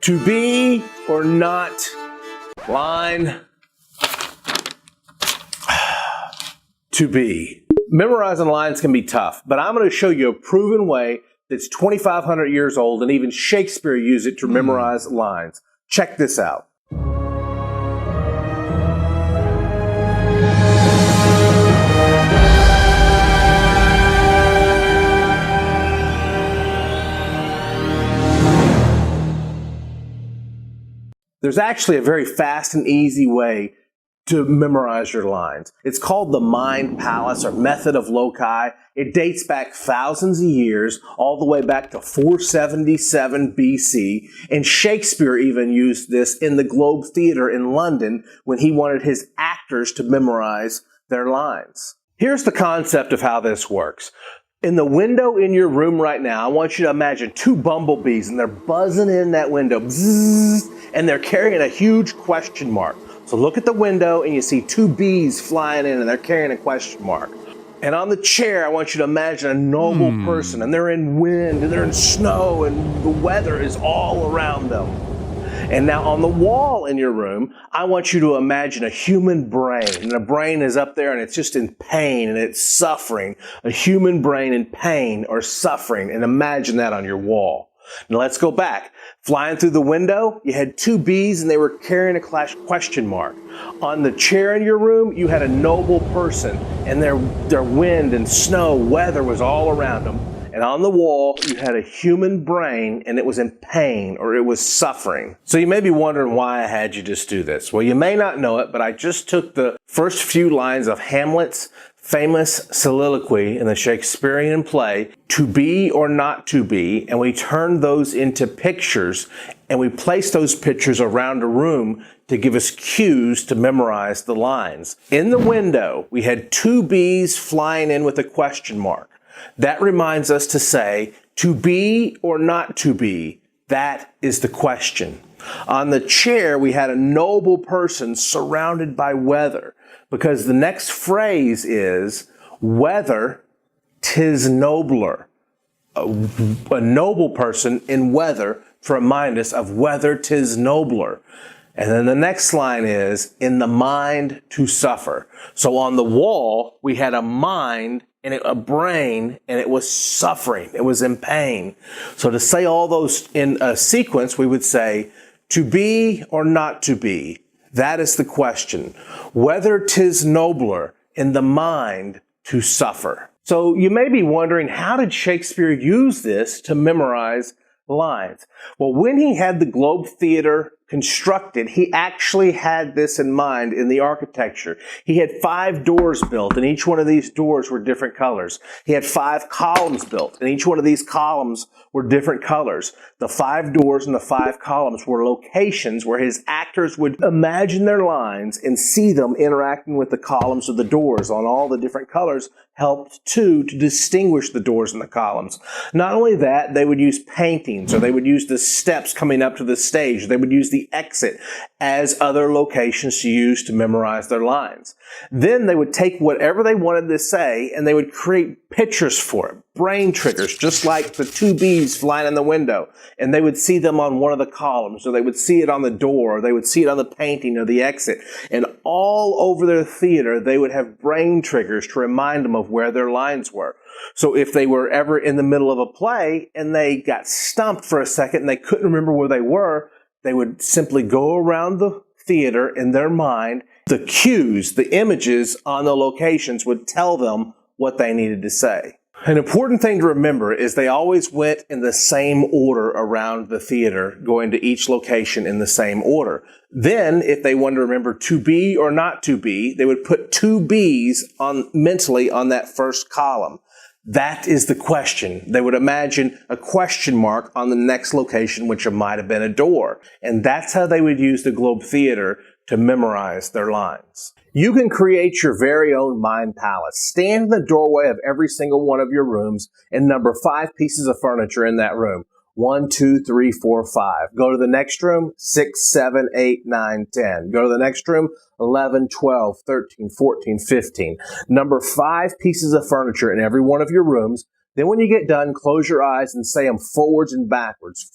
To be or not, line, to be. Memorizing lines can be tough, but I'm going to show you a proven way that's 2,500 years old, and even Shakespeare used it to memorize lines. Check this out. There's actually a very fast and easy way to memorize your lines. It's called the Mind Palace or Method of Loci. It dates back thousands of years, all the way back to 477 BC. And Shakespeare even used this in the Globe Theatre in London when he wanted his actors to memorize their lines. Here's the concept of how this works. In the window in your room right now, I want you to imagine two bumblebees, and they're buzzing in that window, bzzz, and they're carrying a huge question mark. So look at the window and you see two bees flying in and they're carrying a question mark. And on the chair, I want you to imagine a noble person, and they're in wind and they're in snow and the weather is all around them. And now on the wall in your room, I want you to imagine a human brain. And the brain is up there and it's just in pain and it's suffering. A human brain in pain or suffering. And imagine that on your wall. Now let's go back. Flying through the window, you had two bees and they were carrying a question mark. On the chair in your room, you had a noble person, and their wind and snow, weather was all around them. And on the wall, you had a human brain, and it was in pain or it was suffering. So you may be wondering why I had you just do this. Well, you may not know it, but I just took the first few lines of Hamlet's famous soliloquy in the Shakespearean play, To Be or Not to Be, and we turned those into pictures, and we placed those pictures around a room to give us cues to memorize the lines. In the window, we had two bees flying in with a question mark. That reminds us to say, to be or not to be, that is the question. On the chair, we had a noble person surrounded by weather, because the next phrase is, weather, 'tis nobler. A noble person in weather to remind us of weather, 'tis nobler. And then the next line is, in the mind to suffer. So on the wall, we had a mind and a brain, and it was suffering. It was in pain. So to say all those in a sequence, we would say, to be or not to be, that is the question. Whether 'tis nobler in the mind to suffer. So you may be wondering, how did Shakespeare use this to memorize lines? Well, when he had the Globe Theatre constructed, he actually had this in mind in the architecture. He had 5 doors built, and each one of these doors were different colors. He had 5 columns built, and each one of these columns were different colors. The 5 doors and the 5 columns were locations where his actors would imagine their lines and see them interacting with the columns of the doors on all the different colors, helped too to distinguish the doors and the columns. Not only that, they would use paintings, or they would use the steps coming up to the stage. They would use the exit as other locations to use to memorize their lines. Then they would take whatever they wanted to say and they would create pictures for it, brain triggers, just like the two bees flying in the window. And they would see them on one of the columns, or they would see it on the door, or they would see it on the painting or the exit. And all over their theater, they would have brain triggers to remind them of where their lines were. So if they were ever in the middle of a play and they got stumped for a second and they couldn't remember where they were, they would simply go around the theater in their mind. The cues, the images on the locations would tell them what they needed to say. An important thing to remember is they always went in the same order around the theater, going to each location in the same order. Then, if they wanted to remember to be or not to be, they would put 2 bees mentally on that first column. That is the question. They would imagine a question mark on the next location, which might have been a door. And that's how they would use the Globe Theatre to memorize their lines. You can create your very own mind palace. Stand in the doorway of every single one of your rooms and number 5 pieces of furniture in that room. 1, 2, 3, 4, 5. Go to the next room, 6, 7, 8, 9, 10. Go to the next room, 11, 12, 13, 14, 15. Number 5 pieces of furniture in every one of your rooms. Then when you get done, close your eyes and say them forwards and backwards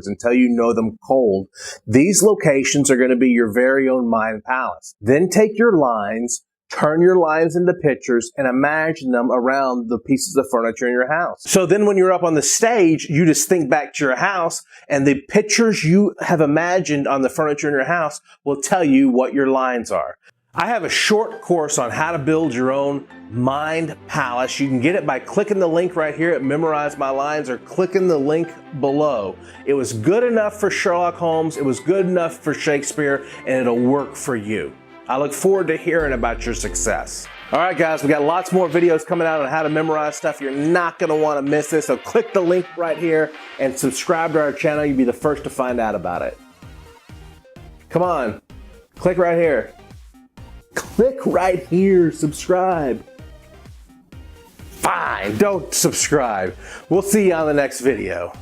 until you know them cold. These locations are going to be your very own mind palace. Then take your lines, turn your lines into pictures, and imagine them around the pieces of furniture in your house. So then when you're up on the stage, you just think back to your house, and the pictures you have imagined on the furniture in your house will tell you what your lines are. I have a short course on how to build your own mind palace. You can get it by clicking the link right here at Memorize My Lines or clicking the link below. It was good enough for Sherlock Holmes, it was good enough for Shakespeare, and it'll work for you. I look forward to hearing about your success. All right, guys, we got lots more videos coming out on how to memorize stuff. You're not going to want to miss this, so click the link right here and subscribe to our channel. You'll be the first to find out about it. Come on, click right here. Click right here, subscribe. Fine, don't subscribe. We'll see you on the next video.